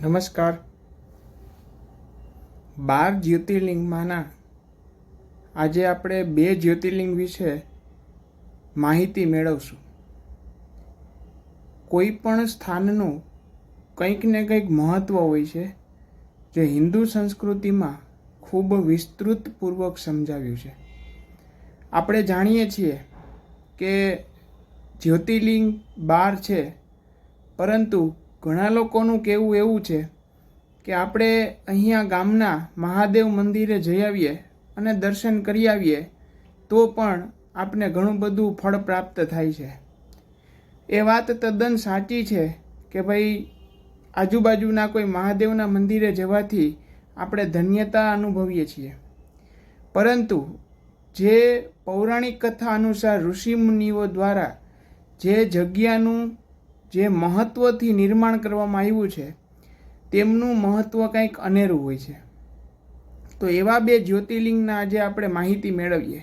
નમસ્કાર. 12 જ્યોતિર્લિંગમાંના આજે આપણે 2 જ્યોતિર્લિંગ વિશે માહિતી મેળવશું. કોઈ પણ સ્થાનનું કંઈક ને કંઈક મહત્ત્વ હોય છે જે હિન્દુ સંસ્કૃતિમાં ખૂબ વિસ્તૃતપૂર્વક સમજાવ્યું છે. આપણે જાણીએ છીએ કે જ્યોતિર્લિંગ 12 છે, પરંતુ ઘણા લોકોનું કહેવું એવું છે કે આપણે અહીંયા ગામના મહાદેવ મંદિરે જઈ આવીએ અને દર્શન કરી આવીએ તો પણ આપને ઘણું બધું ફળ પ્રાપ્ત થાય છે. એ વાત તદ્દન સાચી છે કે ભાઈ આજુબાજુના કોઈ મહાદેવના મંદિરે જવાથી આપણે ધન્યતા અનુભવીએ છીએ, પરંતુ જે પૌરાણિક કથા અનુસાર ઋષિમુનિઓ દ્વારા જે જગ્યાનું જે મહત્ત્વથી નિર્માણ કરવામાં આવ્યું છે તેમનું મહત્ત્વ કંઈક અનેરું હોય છે. તો એવા 2 જ્યોતિર્લિંગના આજે આપણે માહિતી મેળવીએ,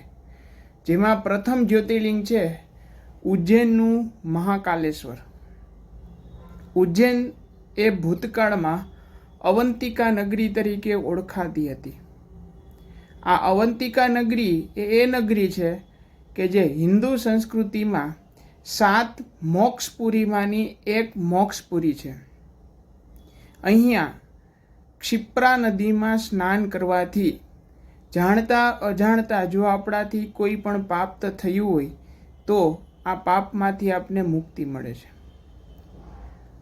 જેમાં પ્રથમ જ્યોતિર્લિંગ છે ઉજ્જૈનનું મહાકાલેશ્વર. ઉજ્જૈન એ ભૂતકાળમાં અવંતિકા નગરી તરીકે ઓળખાતી હતી. આ અવંતિકા નગરી એ નગરી છે કે જે હિન્દુ સંસ્કૃતિમાં 7 મોક્ષપુરીમાંની એક મોક્ષપુરી છે. અહીંયા ક્ષિપ્રા નદીમાં સ્નાન કરવાથી જાણતા અજાણતા જો આપણાથી કોઈ પણ પાપ થયું હોય તો આ પાપમાંથી આપને મુક્તિ મળે છે.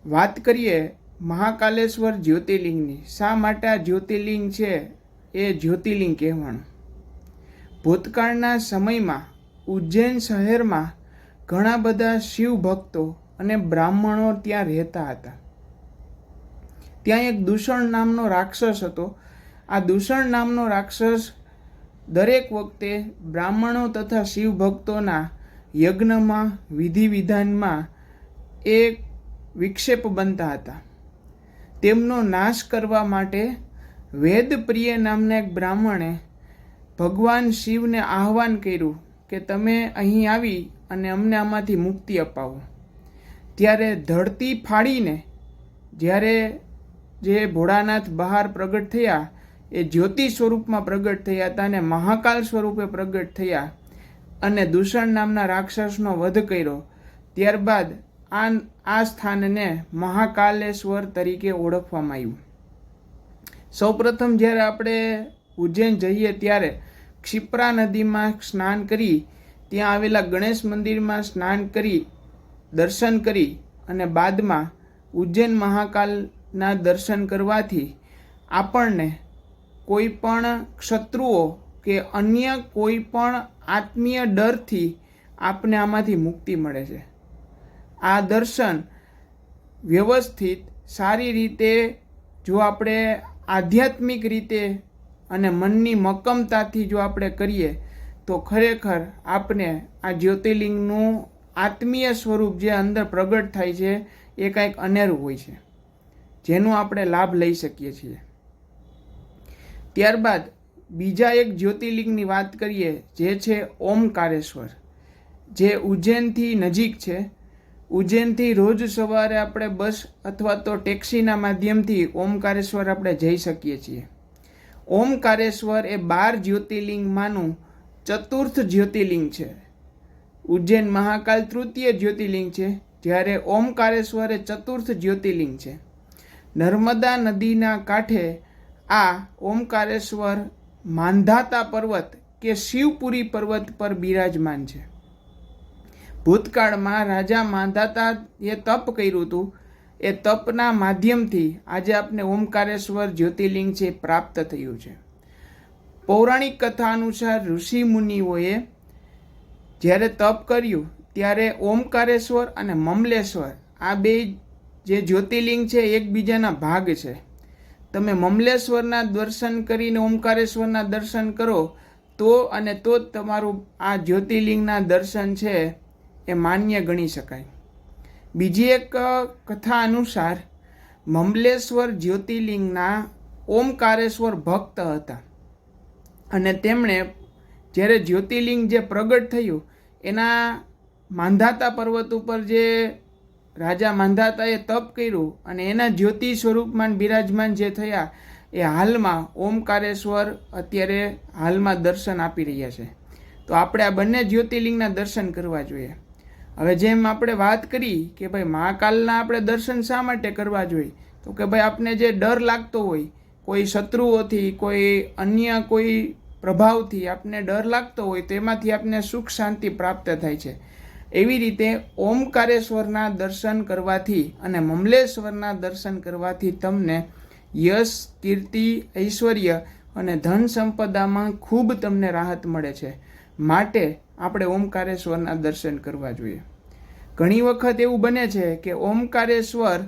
વાત કરીએ મહાકાલેશ્વર જ્યોતિર્લિંગની. શા માટે આ જ્યોતિર્લિંગ છે એ જ્યોતિર્લિંગ કહેવાનું? ભૂતકાળના સમયમાં ઉજ્જૈન શહેરમાં ઘણા બધા શિવ ભક્તો અને બ્રાહ્મણો ત્યાં રહેતા હતા. ત્યાં એક દૂષણ નામનો રાક્ષસ હતો. આ દૂષણ નામનો રાક્ષસ દરેક વખતે બ્રાહ્મણો તથા શિવ ભક્તોના યજ્ઞમાં વિધિ વિધાનમાં એક વિક્ષેપ બનતા હતા. તેમનો નાશ કરવા માટે વેદપ્રિય નામના એક બ્રાહ્મણે ભગવાન શિવને આહ્વાન કર્યું કે તમે અહીં આવી અને અમને આમાંથી મુક્તિ અપાવો. ત્યારે ધરતી ફાડીને જ્યારે જે ભોળાનાથ બહાર પ્રગટ થયા એ જ્યોતિ સ્વરૂપમાં પ્રગટ થયા હતા અને મહાકાલ સ્વરૂપે પ્રગટ થયા અને દૂષણ નામના રાક્ષસનો વધ કર્યો. ત્યારબાદ આ સ્થાનને મહાકાલેશ્વર તરીકે ઓળખવામાં આવ્યું. સૌપ્રથમ જ્યારે આપણે ઉજ્જૈન જઈએ ત્યારે ક્ષિપ્રા નદીમાં સ્નાન કરી ત્યાં આવેલા ગણેશ મંદિરમાં સ્નાન કરી દર્શન કરી અને બાદમાં ઉજ્જૈન મહાકાલના દર્શન કરવાથી આપણને કોઈ પણ ક્ષત્રુઓ કે અન્ય કોઈ પણ આત્મીય ડરથી આપને આમાંથી મુક્તિ મળે છે. આ દર્શન વ્યવસ્થિત સારી રીતે જો આપણે આધ્યાત્મિક રીતે અને મનની મક્કમતાથી જો આપણે કરીએ તો ખરેખર આપને આ જ્યોતિર્લિંગનું આત્મીય સ્વરૂપ જે અંદર પ્રગટ થાય છે એ કંઈક અનેરું હોય છે, જેનો આપણે લાભ લઈ શકીએ છીએ. ત્યારબાદ બીજા એક જ્યોતિર્લિંગની વાત કરીએ જે છે ઓમકારેશ્વર, જે ઉજ્જૈનથી નજીક છે. ઉજ્જૈનથી રોજ સવારે આપણે બસ અથવા તો ટેક્સીના માધ્યમથી ઓમકારેશ્વર આપણે જઈ શકીએ છીએ. ઓમકારેશ્વર એ 12 જ્યોતિર્લિંગમાંનું ચતુર્થ જ્યોતિર્લિંગ છે. ઉજ્જૈન મહાકાલ તૃતીય જ્યોતિર્લિંગ છે, જ્યારે ઓમકારેશ્વર એ ચતુર્થ જ્યોતિર્લિંગ છે. નર્મદા નદીના કાંઠે આ ઓમકારેશ્વર માંધાતા પર્વત કે શિવપુરી પર્વત પર બિરાજમાન છે. ભૂતકાળમાં રાજા માંધાતા એ તપ કર્યું હતું. એ તપના માધ્યમથી આજે આપને ઓમકારેશ્વર જ્યોતિર્લિંગ છે પ્રાપ્ત થયું છે. પૌરાણિક કથા અનુસાર ઋષિ મુનિઓએ જ્યારે તપ કર્યું ત્યારે ઓમકારેશ્વર અને મમલેશ્વર આ 2 જે જ્યોતિર્લિંગ છે એકબીજાના ભાગ છે. તમે મમલેશ્વરના દર્શન કરીને ઓમકારેશ્વરના દર્શન કરો તો જ તમારું આ જ્યોતિર્લિંગના દર્શન છે એ માન્ય ગણી શકાય. બીજી એક કથા અનુસાર મમલેશ્વર જ્યોતિર્લિંગના ઓમકારેશ્વર ભક્ત હતા અને તેમણે જ્યારે જ્યોતિર્લિંગ જે પ્રગટ થયું એના માંધાતા પર્વત ઉપર જે રાજા માંધાતાએ તપ કર્યું અને એના જ્યોતિ સ્વરૂપમાં બિરાજમાન જે થયા એ હાલમાં ઓમકારેશ્વર અત્યારે હાલમાં દર્શન આપી રહ્યા છે. તો આપણે આ બંને જ્યોતિર્લિંગના દર્શન કરવા જોઈએ. હવે જેમ આપણે વાત કરી કે ભાઈ મહાકાલના આપણે દર્શન શા માટે કરવા જોઈએ, તો કે ભાઈ આપણે જે ડર લાગતો હોય કોઈ શત્રુઓથી, કોઈ અન્ય કોઈ પ્રભાવથી આપને ડર લાગતો હોય તેમાંથી આપને સુખ શાંતિ પ્રાપ્ત થાય છે. એવી રીતે ઓમકારેશ્વરના દર્શન કરવાથી અને મમલેશ્વરના દર્શન કરવાથી તમને યશ, કીર્તિ, ઐશ્વર્ય અને ધન સંપદામાં ખૂબ તમને રાહત મળે છે. માટે આપણે ઓમકારેશ્વરના દર્શન કરવા જોઈએ. ઘણી વખત એવું બને છે કે ઓમકારેશ્વર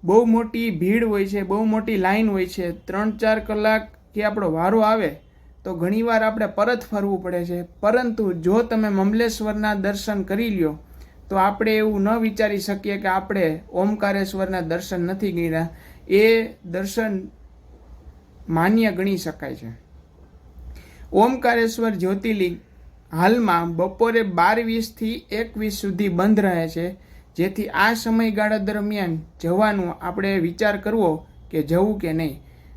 બહુ મોટી ભીડ હોય છે, બહુ મોટી લાઈન હોય છે, 3-4 કલાક કે આપણો વારો આવે તો ઘણીવાર આપણે પરત ફરવું પડે છે. પરંતુ જો તમે મમલેશ્વરના દર્શન કરી લ્યો તો આપણે એવું ન વિચારી શકીએ કે આપણે ઓમકારેશ્વરના દર્શન નથી કર્યા. એ દર્શન માન્ય ગણી શકાય છે. ઓમકારેશ્વર જ્યોતિર્લિંગ હાલમાં બપોરે 12:20 થી 1:20 સુધી બંધ રહે છે. જેથી આ સમયગાળા દરમિયાન જવાનું આપણે વિચાર કરવો કે જવું કે નહીં.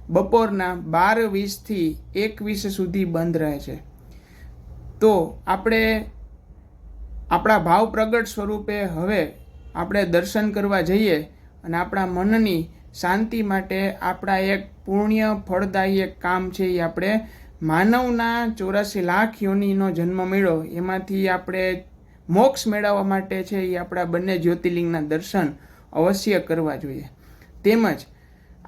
બપોરના 12:20 થી 1:20 સુધી બંધ રહે છે. તો આપણે આપણા ભાવ પ્રગટ સ્વરૂપે હવે આપણે દર્શન કરવા જઈએ અને આપણા મનની શાંતિ માટે આપણા એક પુણ્ય ફળદાયી એક કામ છે એ આપણે માનવના 84 લાખ યોનિનો જન્મ મળ્યો એમાંથી આપણે મોક્ષ મેળવવા માટે છે એ આપણા બંને જ્યોતિર્લિંગના દર્શન અવશ્ય કરવા જોઈએ. તેમજ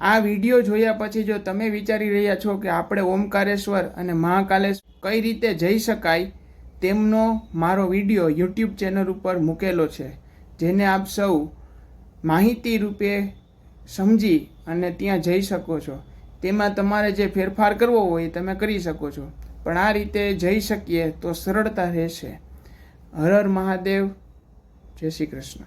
આ વિડીયો જોયા પછી જો તમે વિચારી રહ્યા છો કે આપણે ઓમકારેશ્વર અને મહાકાલેશ્વર કઈ રીતે જઈ શકાય તેમનો મારો વિડીયો યુટ્યુબ ચેનલ ઉપર મૂકેલો છે, જેને આપ સૌ માહિતી રૂપે સમજી અને ત્યાં જઈ શકો છો. તેમાં તમારે જે ફેરફાર કરવો હોય તમે કરી શકો છો, પણ આ રીતે જઈ શકીએ તો સરળતા રહેશે. હર હર મહાદેવ. જય શ્રી કૃષ્ણ.